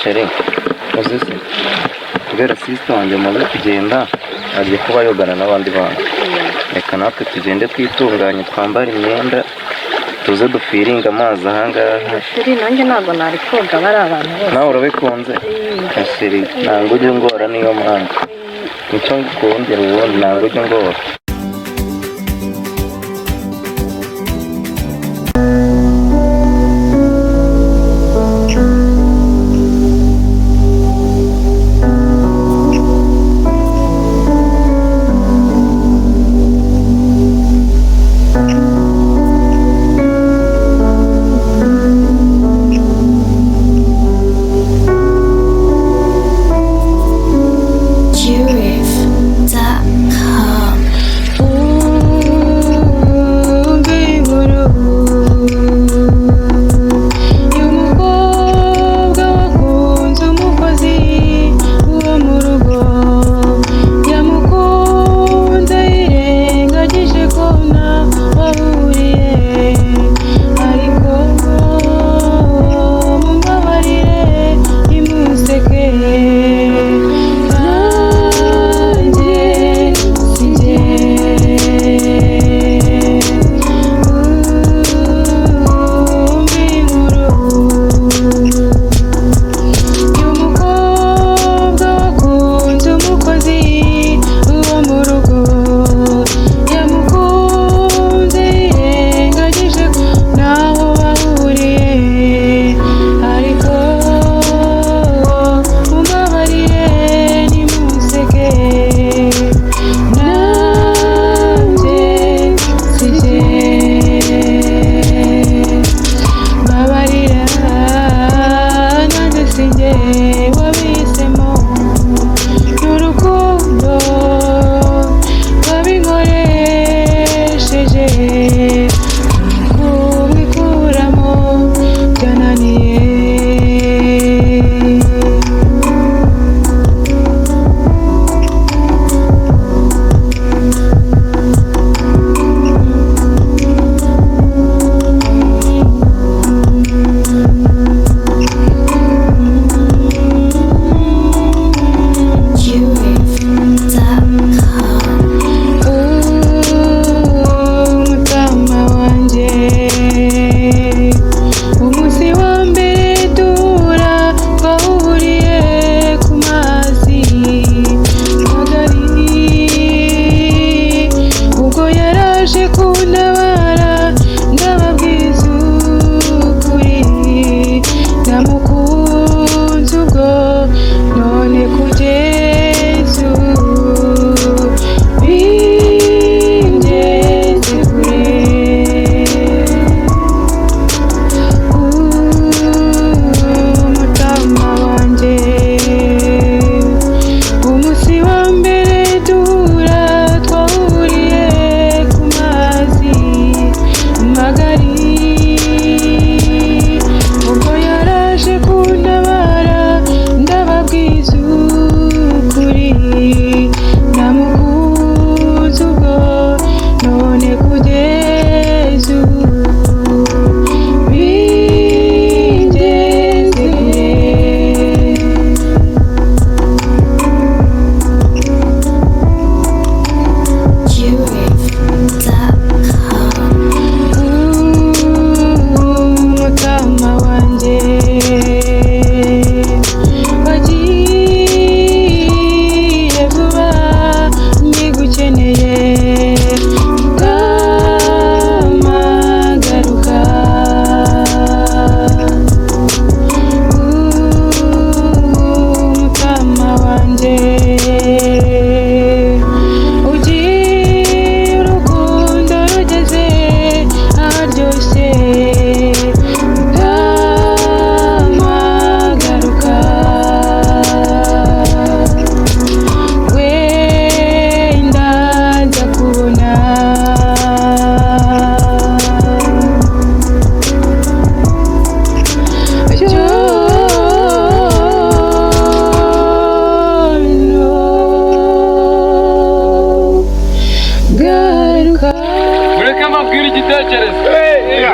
sheri uzese kubera sister wanjye amaze kugenda agiye kuba yogana n'abandi bantu reka natwe tugende twitunganye twambara imyenda tuze dufiringa amazi ahangaha sheri nanjye ntabwo nari koga bari abantu bose nawe urabikunze sheri ntabwo ujya ngora niyo mpamvu nicyo ngukundira ubundi ntabwo ujya ngora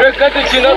Reka dukina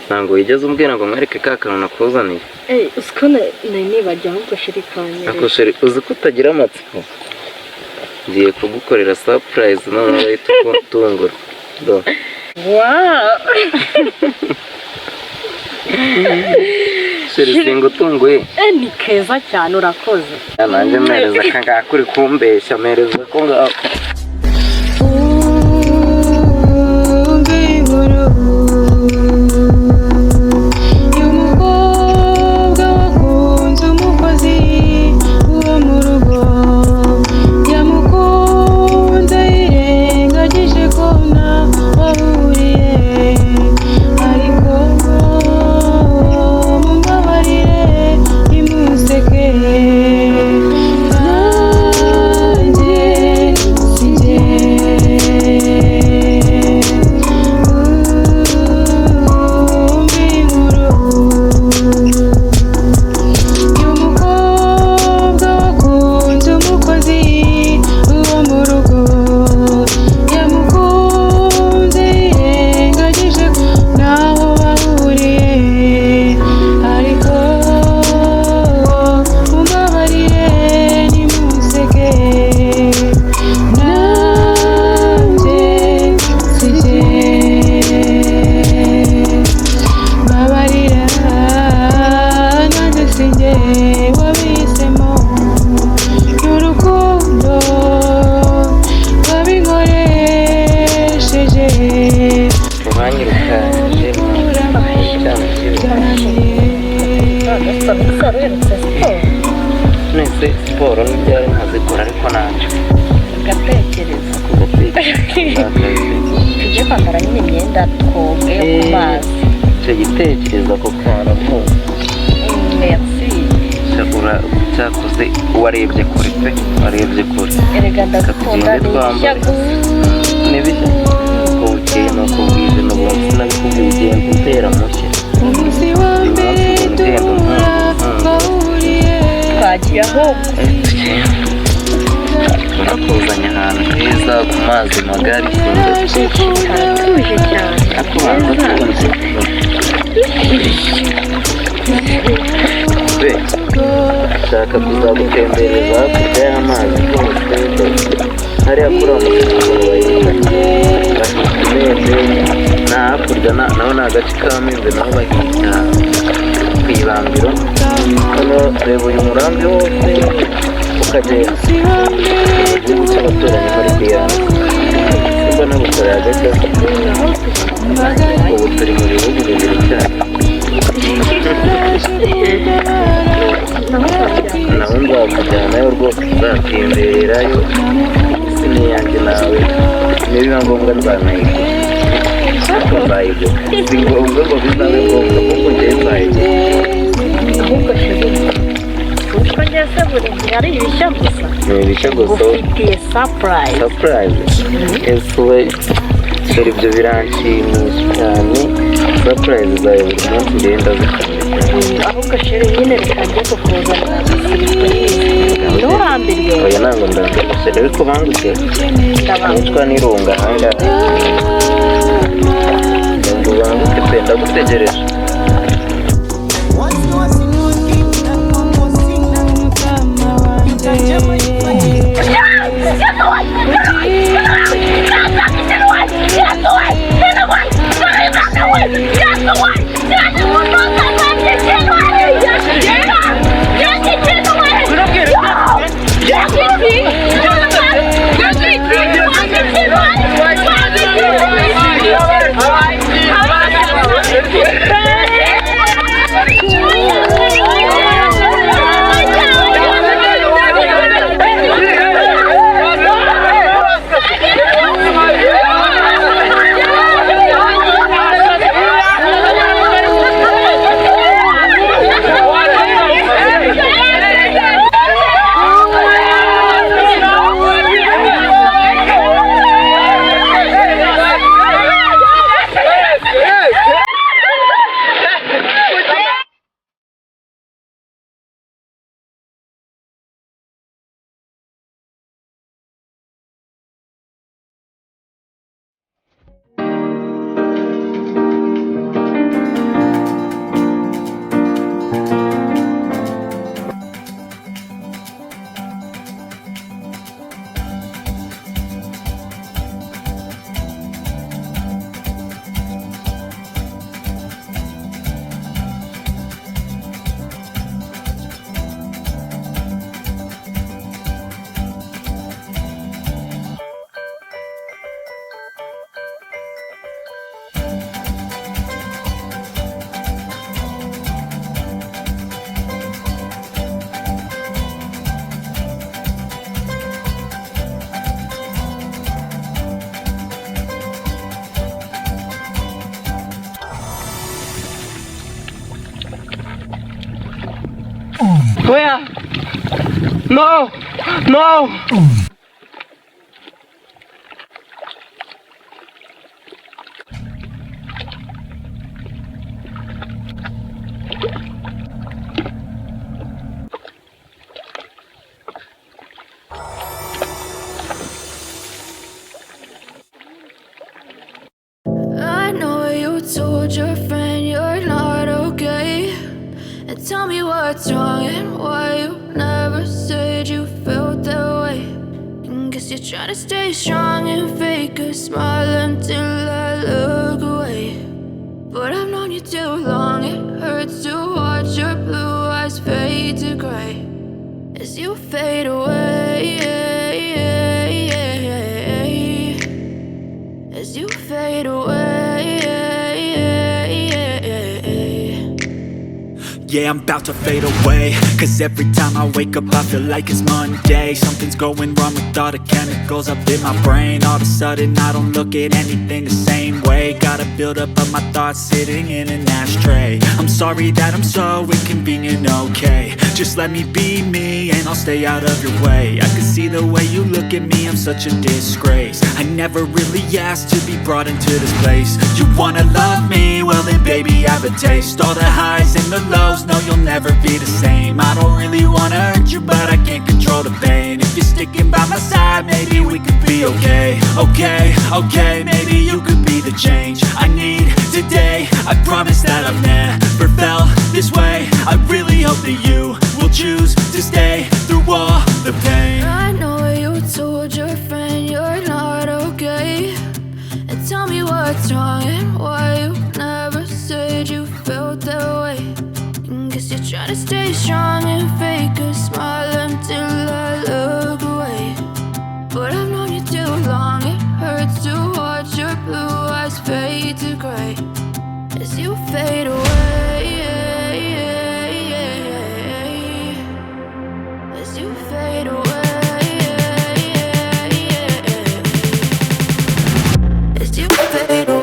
ntabwo wigeze umbwira ngo mwereke ka kantu nakuzaniye. usiko nibagiwe ahubwo sheri kanyereka. Ako sheri uzi ko utagira amatsiko, ngiye kugukorera surprise none urahita utungura. Wow. Sheri singutunguye. Ni keza cyane urakoze. Nanjye mpereza kangaka uri kumbeshya, mpereza ko ngaho. Nese siporo n'ibyari nkazikora ariko ntacyo gatekereza tujye kwambara nyine imyenda twoge yo ku mazi. icyo gitekerezo ako kantu merci cyakoze warebye kure pe, warebye kure. erega ndagukunda ni bishya uko bukeye n'uko bwije n'ubundi sinabikubwiye ugenda utera mushya. twagiye ahubwo turakuzanye ahantu heza ku mazi magari, haratuje cyane. Ashaka kuzagutembereza hakurya y'amazi hose, hariya kuri na hakurya naho ni agace k'amezi naho bahita ku ibambiro. Hano reba uyu murambi wose ukagera mu gihugu cy'abaturanyi muri Guyana. Ubwo nagukorera agashya, ubu turi mu bihugu bibiri cyane. naho nzakujyanayo rwose, uzatembererayo. isi ni iyanjye nawe, nibiba ngombwa nzanayigura. Nzayigura, si ngombwa ngo bizabe ngombwa kuko njyewe nzayigura. ahubwo sheri utwo ngeze buri gihe ari ibishya gusa. Ni ibishya gusa. ufitiye surprise. ese we sheri ibyo biranshimisha cyane. Surprise zawe buri munsi ngenda zikunda. ahubwo sheri nyine reka njye kukuzanira nturambirwe. oya ntabwo ndambirwa sheri, ariko bangutse nitwa n'irunga ahangaha ngo banguke pe, ndagutegereje. Where? No! No! I know you told your friend you're not okay, and tell me what's wrong and why you never said you felt that way. And guess you're trying to stay strong and fake a smile until I look away. But I've known you too long, it hurts to watch your blue eyes fade to gray as you fade away, as you fade away. Yeah, I'm about to fade away, cause every time I wake up I feel like it's Monday. Something's going wrong with all the chemicals up in my brain. All of a sudden I don't look at anything the same way. Gotta build up of my thoughts sitting in an ashtray. I'm sorry that I'm so inconvenient, okay. Just let me be me and I'll stay out of your way. I can see the way you look at me, I'm such a disgrace. I never really asked to be brought into this place. You wanna love me? Well then baby have a taste. All the highs and the lows, no you'll never be the same. I don't really wanna hurt you but I can't control the pain. If you're sticking by my side maybe we could be okay. Okay, maybe you could be the change I need today. I promise that I've never felt this way. I really hope that you will choose to stay through all the pain. I know you told your friend you're not okay, and tell me what's wrong and why you never said you felt that way. And guess you're trying to stay strong and fake a smile until I look away. But I've known you too long, it hurts to watch your blue eyes fade to gray as you fade away, as you fade away, as you fade away.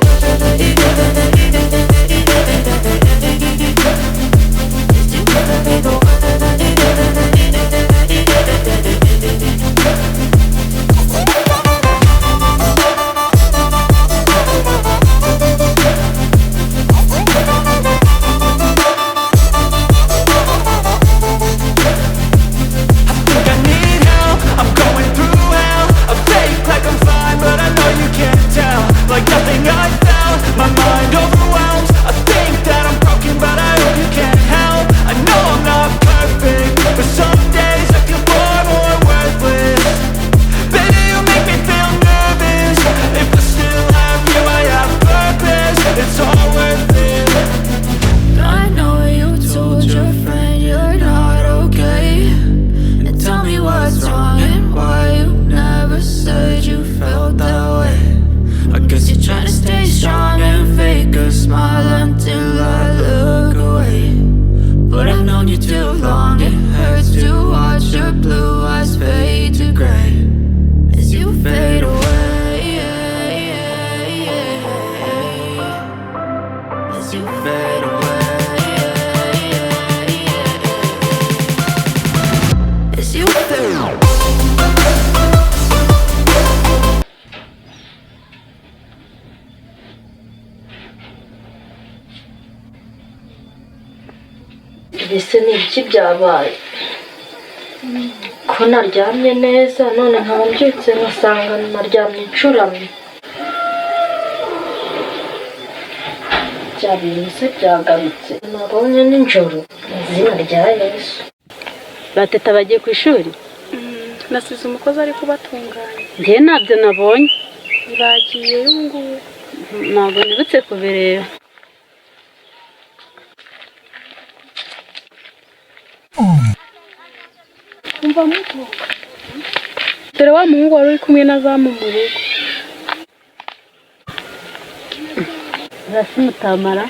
Ese ni iki byabaye ko naryamye neza none nkaba mbyutse nkasanga naryamye ncuramye. Bya bintu se byagarutse nabonye nijoro izina rya Yesu. Bateta bagiye ku ishuri? Nasize umukozi ari kubatunganya. Njye ntabyo nabonye. Bagiye ngubu. Ntabwo nibutse kubireba. Umva muto. Dore wa muhungu wari uri kumwe na zamu mu rugo. Urasimutamara?